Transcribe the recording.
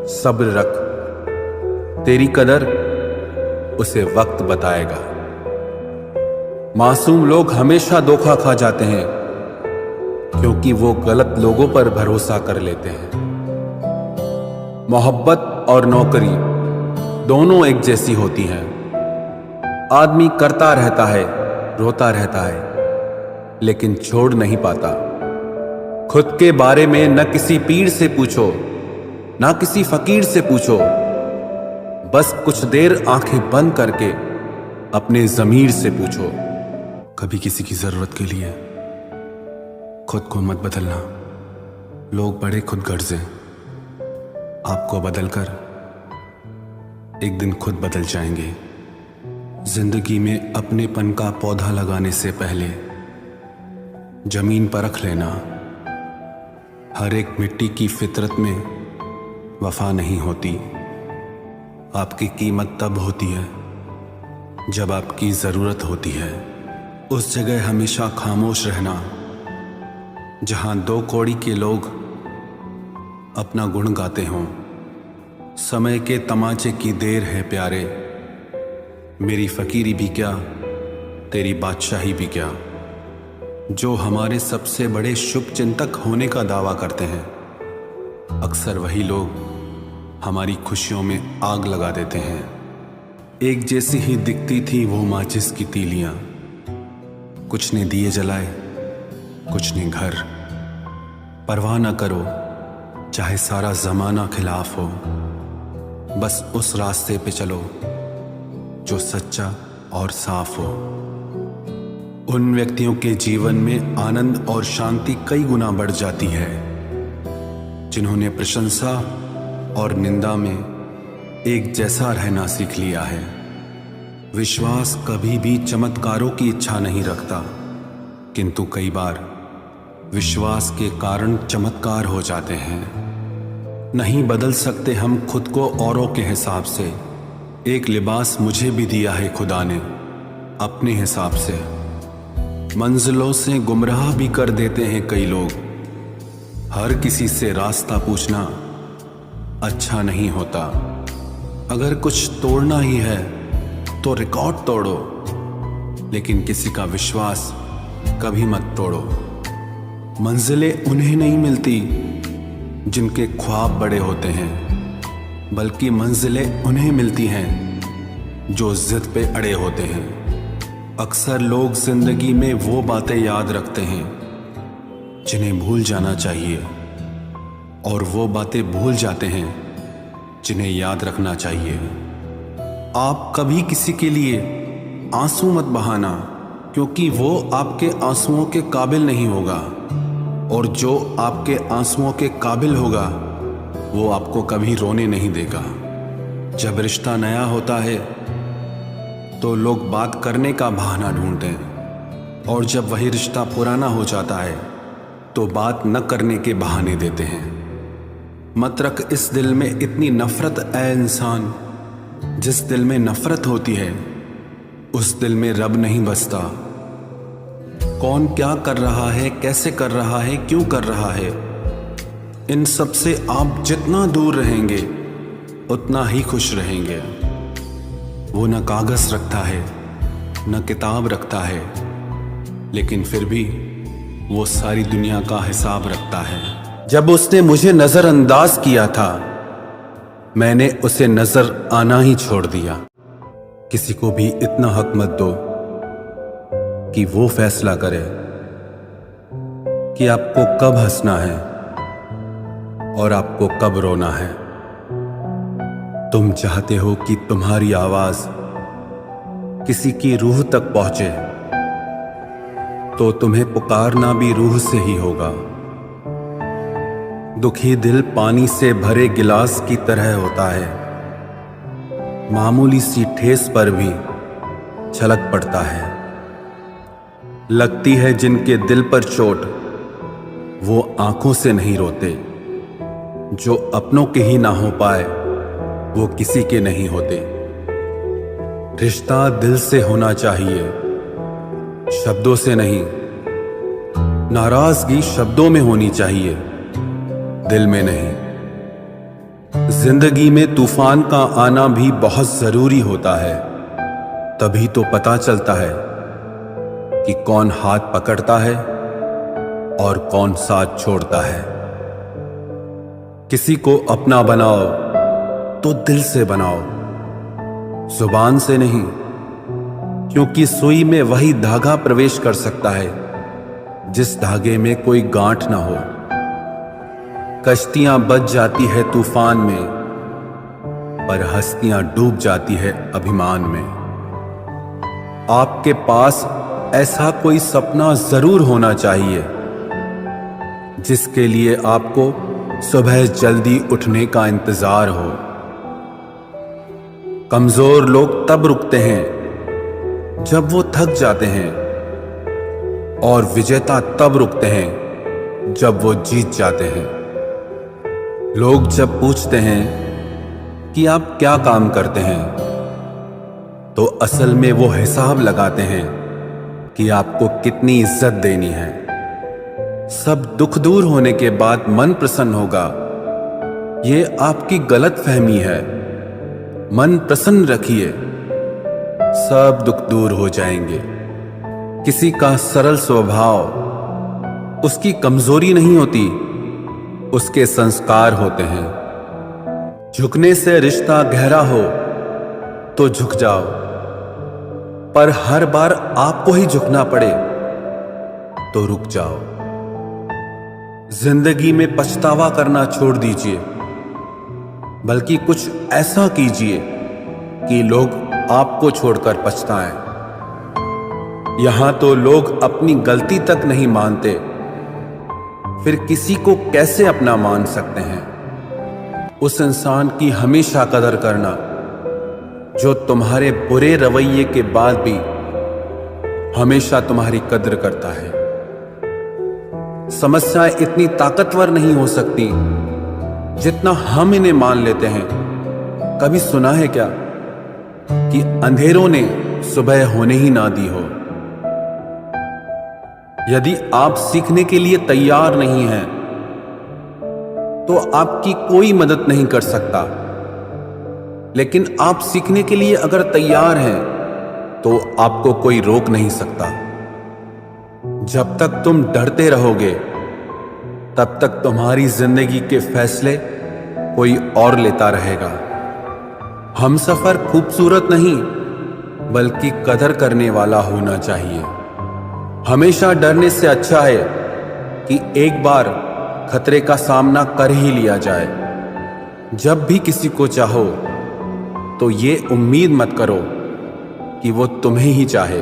सब्र रख, तेरी कदर उसे वक्त बताएगा। मासूम लोग हमेशा धोखा खा जाते हैं क्योंकि वो गलत लोगों पर भरोसा कर लेते हैं। मोहब्बत और नौकरी दोनों एक जैसी होती हैं। आदमी करता रहता है, रोता रहता है, लेकिन छोड़ नहीं पाता। खुद के बारे में न किसी पीर से पूछो, ना किसी फकीर से पूछो। बस कुछ देर आंखें बंद करके अपने ज़मीर से पूछो। कभी किसी की जरूरत के लिए खुद को मत बदलना। लोग बड़े खुदगर्ज हैं, आपको बदलकर एक दिन खुद बदल जाएंगे। जिंदगी में अपनेपन का पौधा लगाने से पहले जमीन पर रख लेना। हर एक मिट्टी की फितरत में वफा नहीं होती। आपकी कीमत तब होती है जब आपकी जरूरत होती है। उस जगह हमेशा खामोश रहना जहां दो कौड़ी के लोग अपना गुण गाते हों। समय के तमाचे की देर है प्यारे, मेरी फकीरी भी क्या, तेरी बादशाही भी क्या। जो हमारे सबसे बड़े शुभ चिंतक होने का दावा करते हैं, अक्सर वही लोग हमारी खुशियों में आग लगा देते हैं। एक जैसी ही दिखती थी वो माचिस की तीलियां, कुछ ने दिए जलाए, कुछ ने घर। परवाह न करो चाहे सारा जमाना खिलाफ हो, बस उस रास्ते पे चलो जो सच्चा और साफ हो। उन व्यक्तियों के जीवन में आनंद और शांति कई गुना बढ़ जाती है जिन्होंने प्रशंसा और निंदा में एक जैसा रहना सीख लिया है। विश्वास कभी भी चमत्कारों की इच्छा नहीं रखता, किंतु कई बार विश्वास के कारण चमत्कार हो जाते हैं। नहीं बदल सकते हम खुद को औरों के हिसाब से। एक लिबास मुझे भी दिया है खुदा ने अपने हिसाब से। मंजिलों से गुमराह भी कर देते हैं कई लोग। हर किसी से रास्ता पूछना अच्छा नहीं होता। अगर कुछ तोड़ना ही है तो रिकॉर्ड तोड़ो, लेकिन किसी का विश्वास कभी मत तोड़ो। मंजिलें उन्हें नहीं मिलती जिनके ख्वाब बड़े होते हैं, बल्कि मंजिलें उन्हें मिलती हैं जो जिद पे अड़े होते हैं। अक्सर लोग जिंदगी में वो बातें याद रखते हैं जिन्हें भूल जाना चाहिए, और वो बातें भूल जाते हैं जिन्हें याद रखना चाहिए। आप कभी किसी के लिए आंसू मत बहाना, क्योंकि वो आपके आंसुओं के काबिल नहीं होगा, और जो आपके आंसुओं के काबिल होगा वो आपको कभी रोने नहीं देगा। जब रिश्ता नया होता है तो लोग बात करने का बहाना ढूंढते हैं, और जब वही रिश्ता पुराना हो जाता है तो बात न करने के बहाने देते हैं। मत रख इस दिल में इतनी नफरत ऐ इंसान। जिस दिल में नफरत होती है उस दिल में रब नहीं बसता। कौन क्या कर रहा है, कैसे कर रहा है, क्यों कर रहा है, इन सब से आप जितना दूर रहेंगे उतना ही खुश रहेंगे। वो न कागज रखता है न किताब रखता है, लेकिन फिर भी वो सारी दुनिया का हिसाब रखता है। जब उसने मुझे नजरअंदाज किया था, मैंने उसे नजर आना ही छोड़ दिया। किसी को भी इतना हक मत दो कि वो फैसला करे कि आपको कब हंसना है और आपको कब रोना है। तुम चाहते हो कि तुम्हारी आवाज किसी की रूह तक पहुंचे, तो तुम्हें पुकारना भी रूह से ही होगा। दुखी दिल पानी से भरे गिलास की तरह होता है, मामूली सी ठेस पर भी छलक पड़ता है। लगती है जिनके दिल पर चोट वो आंखों से नहीं रोते, जो अपनों के ही ना हो पाए वो किसी के नहीं होते। रिश्ता दिल से होना चाहिए, शब्दों से नहीं। नाराजगी शब्दों में होनी चाहिए, दिल में नहीं। जिंदगी में तूफान का आना भी बहुत जरूरी होता है। तभी तो पता चलता है कि कौन हाथ पकड़ता है और कौन साथ छोड़ता है। किसी को अपना बनाओ तो दिल से बनाओ, जुबान से नहीं, क्योंकि सुई में वही धागा प्रवेश कर सकता है जिस धागे में कोई गांठ ना हो। कश्तियां बच जाती है तूफान में, पर हस्तियां डूब जाती है अभिमान में। आपके पास ऐसा कोई सपना जरूर होना चाहिए जिसके लिए आपको सुबह जल्दी उठने का इंतजार हो। कमजोर लोग तब रुकते हैं जब वो थक जाते हैं, और विजेता तब रुकते हैं जब वो जीत जाते हैं। लोग जब पूछते हैं कि आप क्या काम करते हैं, तो असल में वो हिसाब लगाते हैं कि आपको कितनी इज्जत देनी है। सब दुख दूर होने के बाद मन प्रसन्न होगा, ये आपकी गलत फहमी है। मन प्रसन्न रखिए, सब दुख दूर हो जाएंगे। किसी का सरल स्वभाव उसकी कमजोरी नहीं होती, उसके संस्कार होते हैं। झुकने से रिश्ता गहरा हो तो झुक जाओ, पर हर बार आपको ही झुकना पड़े तो रुक जाओ। जिंदगी में पछतावा करना छोड़ दीजिए, बल्कि कुछ ऐसा कीजिए कि लोग आपको छोड़कर पछताएं। यहां तो लोग अपनी गलती तक नहीं मानते, फिर किसी को कैसे अपना मान सकते हैं। उस इंसान की हमेशा कदर करना जो तुम्हारे बुरे रवैये के बाद भी हमेशा तुम्हारी कदर करता है। समस्याएं इतनी ताकतवर नहीं हो सकती जितना हम इन्हें मान लेते हैं। कभी सुना है क्या कि अंधेरों ने सुबह होने ही ना दी हो? यदि आप सीखने के लिए तैयार नहीं हैं, तो आपकी कोई मदद नहीं कर सकता। लेकिन आप सीखने के लिए अगर तैयार हैं, तो आपको कोई रोक नहीं सकता। जब तक तुम डरते रहोगे, तब तक तुम्हारी जिंदगी के फैसले कोई और लेता रहेगा। हमसफर खूबसूरत नहीं, बल्कि कदर करने वाला होना चाहिए। हमेशा डरने से अच्छा है कि एक बार खतरे का सामना कर ही लिया जाए। जब भी किसी को चाहो, तो ये उम्मीद मत करो कि वो तुम्हें ही चाहे।